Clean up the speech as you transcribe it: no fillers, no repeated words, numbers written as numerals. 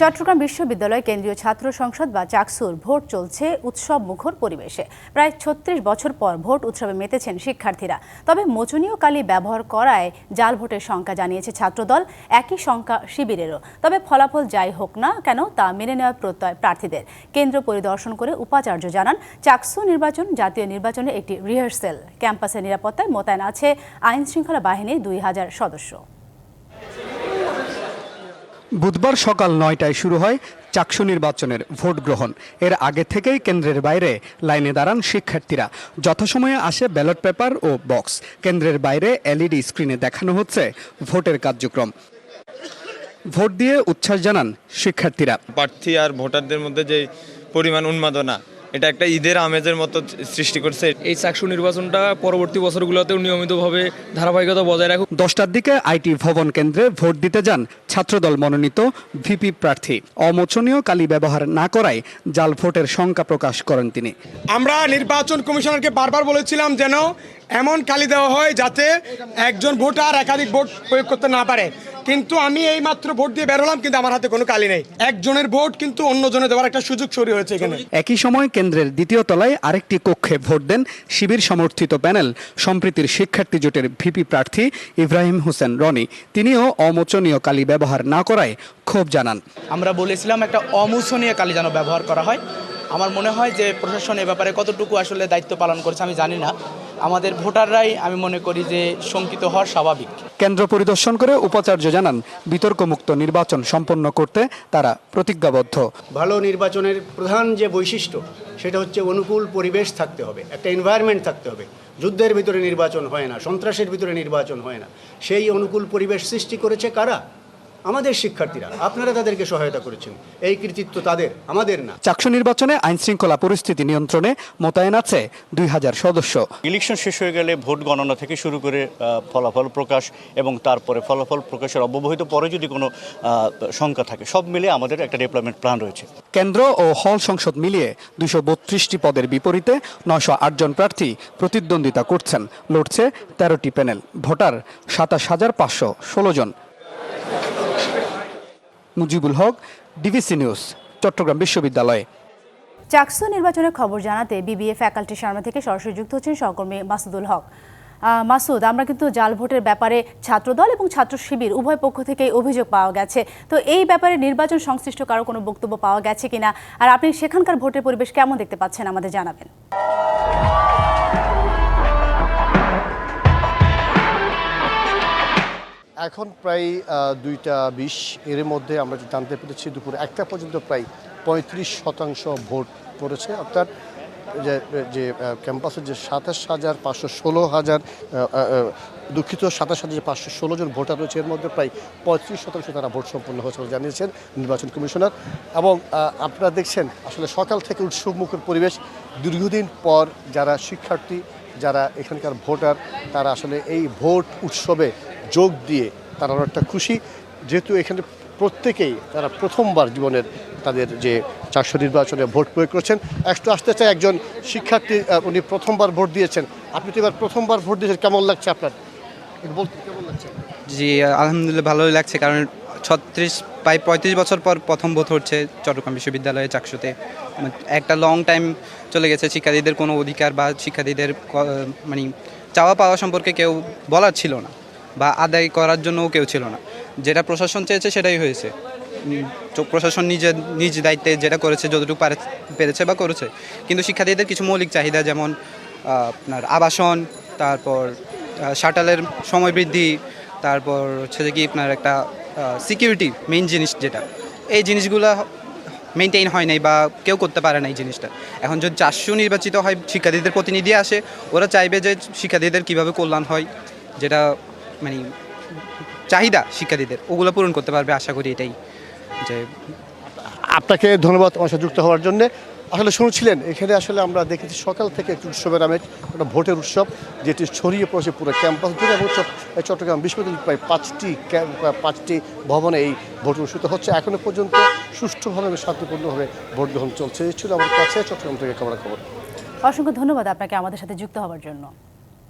চট্টগ্রাম বিশ্ববিদ্যালয় কেন্দ্রীয় ছাত্র সংসদ বা চাকসুর ভোট চলছে উৎসব মুখর পরিবেশে। প্রায় ৩৬ বছর পর ভোট উৎসবে মেতেছেন শিক্ষার্থীরা। তবে মোচনীয় কালি ব্যবহার করায় জাল ভোটের শঙ্কা জানিয়েছে ছাত্রদল, একই শঙ্কা শিবিরেরও। তবে ফলাফল যাই হোক না কেন তা মেনে নেওয়ার প্রত্যয় প্রার্থীদের। কেন্দ্র পরিদর্শন করে উপাচার্য জানান, চাকসু নির্বাচন জাতীয় নির্বাচনের একটি রিহার্সেল। ক্যাম্পাসের নিরাপত্তায় মোতায়েন আছে আইনশৃঙ্খলা বাহিনীর ২,০০০ সদস্য। বুধবার সকাল ৯টায় শুরু হয় চাকসু নির্বাচনের ভোট গ্রহণ। এর আগে থেকেই কেন্দ্রের বাইরে লাইনে দাঁড়ান শিক্ষার্থীরা। যথাসময়ে আসে ব্যালট পেপার ও বক্স। কেন্দ্রের বাইরে এলইডি স্ক্রিনে দেখানো হচ্ছে ভোটের কার্যক্রম। ভোট দিয়ে উচ্ছ্বাস জানান শিক্ষার্থীরা। প্রার্থী আর ভোটারদের মধ্যে যে পরিমাণ উন্মাদনা, এটা একটা ঈদের আমেজের মতো সৃষ্টি করছে। এই চাকসু নির্বাচনটা পরবর্তী বছরগুলোতেও নিয়মিতভাবে ধারাবাহিকতা বজায় রাখুক। 10টার দিকে আইটি ভবন কেন্দ্রে ভোট দিতে যান ছাত্রদল মনোনীত ভিপি প্রার্থী। অমোচনীয় কালি ব্যবহার না করায় জাল ভোটের শঙ্কা প্রকাশ করেন তিনি। আমরা নির্বাচন কমিশনারকে বারবার বলেছিলাম যেন এমন কালি দেওয়া হয় যাতে একজন ভোটার একাধিক ভোট প্রয়োগ করতে না পারে। কিন্তু আমি এই মাত্র ভোট দিয়ে বেরোলাম, কিন্তু আমার হাতে কোনো কালি নেই। একজনের ভোট কিন্তু অন্যজনে দেওয়ার একটা সুযোগ তৈরি হয়েছে এখানে। একই সময় কেন্দ্রের দ্বিতীয় তলায় আরেকটি কক্ষে ভোট দেন শিবির সমর্থিত প্যানেল সম্প্রীতির শিক্ষার্থী জোটের ভিপি প্রার্থী ইব্রাহিম হোসেন রনি। তিনিও অমোচনীয় কালি ব্যবহার না করায় ক্ষোভ জানান। আমরা বলেছিলাম একটা অমোচনীয় কালি যেন ব্যবহার করা হয়। আমার মনে হয় যে প্রশাসন এ ব্যাপারে কতটুকু আসলে দায়িত্ব পালন করেছে আমি জানি না। আমাদের ভোটাররাই আমি মনে করি যে শঙ্কিত হওয়ার স্বাভাবিক। কেন্দ্র পরিদর্শন করে উপাচার্য জানান, বিতর্কমুক্ত নির্বাচন সম্পন্ন করতে তারা প্রতিজ্ঞাবদ্ধ। ভালো নির্বাচনের প্রধান যে বৈশিষ্ট্য সেটা হচ্ছে অনুকূল পরিবেশ থাকতে হবে, একটা এনভায়রনমেন্ট থাকতে হবে। যুদ্ধের ভিতরে নির্বাচন হয় না, সন্ত্রাসের ভিতরে নির্বাচন হয় না। সেই অনুকূল পরিবেশ সৃষ্টি করেছে কারা? আমাদের শিক্ষার্থীরা। আপনারা তাদেরকে সহায়তা করেছেন, এই কৃতিত্ব তাদের, আমাদের না। চাকসু নির্বাচনে আইনশৃঙ্খলা পরিস্থিতি নিয়ন্ত্রণে মোতায়েন আছে ২,০০০ সদস্য। ইলেকশন শেষ হয়ে গেলে ভোট গণনা থেকে শুরু করে ফলাফল প্রকাশ এবং তারপরে ফলাফল প্রকাশের অব্যবহিত পরে যদি কোনো শঙ্কা থাকে, সব মিলে আমাদের একটা ডেভেলপমেন্ট প্ল্যান রয়েছে। কেন্দ্র ও হল সংসদ মিলিয়ে ২৩২টি পদের বিপরীতে ৯০৮ জন প্রার্থী প্রতিদ্বন্দ্বিতা করছেন। লড়ছে ১৩টি প্যানেল। ভোটার ২৭,৫১৬ জন। মুজিবুল হক, ডিবিসি নিউজ, চট্টগ্রাম বিশ্ববিদ্যালয়। চাকসু নির্বাচনের খবর জানাতে বিবিএ ফ্যাকাল্টি সামনে থেকে সরাসরি যুক্ত হচ্ছেন সহকর্মী মাসুদুল হক। মাসুদ, আমরা কিন্তু জাল ভোটের ব্যাপারে ছাত্রদল এবং ছাত্র শিবির উভয় পক্ষ থেকে অভিযোগ পাওয়া গেছে। তো এই ব্যাপারে নির্বাচন সংশ্লিষ্ট কারো কোনো বক্তব্য পাওয়া গেছে কিনা, আর আপনি সেখানকার ভোটের পরিবেশ কেমন দেখতে পাচ্ছেন আমাদের জানাবেন। এখন প্রায় ২টা ২০ এর মধ্যে আমরা জানতে পেরেছি দুপুর ১টা পর্যন্ত প্রায় ৩৫% ভোট পড়েছে। অর্থাৎ যে ক্যাম্পাসের যে ২৭,৫১৬ দুঃখিত ২৭,৫১৬ জন ভোটার রয়েছে, এর মধ্যে প্রায় ৩৫% তারা ভোট সম্পন্ন হয়েছে বলে জানিয়েছেন নির্বাচন কমিশনার। এবং আপনারা দেখছেন আসলে সকাল থেকে উৎসবমুখর পরিবেশ। দীর্ঘদিন পর যারা শিক্ষার্থী, যারা এখানকার ভোটার, তারা আসলে এই ভোট উৎসবে যোগ দিয়ে তারা একটা খুশি, যেহেতু এখানে প্রত্যেকেই তারা প্রথমবার জীবনের তাদের যে চাকসু নির্বাচনে ভোট প্রয়োগ করেছেন। একটু আসতে চাই একজন শিক্ষার্থী, উনি প্রথমবার ভোট দিয়েছেন। আপনি তো এবার প্রথমবার ভোট দিয়েছেন, কেমন লাগছে আপনার? কেমন লাগছে? জি আলহামদুলিল্লাহ ভালোই লাগছে, কারণ প্রায় ৩৫ বছর পর প্রথম ভোট হচ্ছে চট্টগ্রাম বিশ্ববিদ্যালয়ে চাকসুতে। একটা লং টাইম চলে গেছে, শিক্ষার্থীদের কোনো অধিকার বা শিক্ষার্থীদের মানে চাওয়া পাওয়া সম্পর্কে কেউ বলার ছিল না বা আদায় করার জন্যও কেউ ছিল না। যেটা প্রশাসন চেয়েছে সেটাই হয়েছে। প্রশাসন নিজ দায়িত্বে যেটা করেছে, যতটুকু পেরেছে বা করেছে। কিন্তু শিক্ষার্থীদের কিছু মৌলিক চাহিদা, যেমন আপনার আবাসন, তারপর শাটালের সময় বৃদ্ধি, তারপর হচ্ছে যে কি আপনার একটা সিকিউরিটি মেইন জিনিস, যেটা এই জিনিসগুলো মেনটেইন হয় নাই বা কেউ করতে পারে না এই জিনিসটা। এখন যদি চাকসু নির্বাচিত হয়, শিক্ষার্থীদের প্রতিনিধি আসে, ওরা চাইবে যে শিক্ষার্থীদের কীভাবে কল্যাণ হয়, যেটা মানে চাহিদা শিক্ষার্থীদের, ওগুলো পূরণ করতে পারবে আশা করি। এটাই যে আপনাকে ধন্যবাদ আমার সাথে যুক্ত হওয়ার জন্যে। আসলে শুনছিলেন এখানে আসলে আমরা দেখেছি সকাল থেকে একটু উৎসবের আমেজ, একটা ভোটের উৎসব যেটি ছড়িয়ে পড়েছে পুরো ক্যাম্পাস জুড়ে। এবং চট্টগ্রাম বিশ্ববিদ্যালয় প্রায় 5টি ভবনে এই ভোট অনুষ্ঠিত হচ্ছে। এখনো পর্যন্ত সুষ্ঠুভাবে শান্তিপূর্ণভাবে ভোট গ্রহণ চলছে। এই ছিল আমার কাছে চট্টগ্রাম থেকে খবর। অসংখ্য ধন্যবাদ আপনাকে আমাদের সাথে যুক্ত হওয়ার জন্য।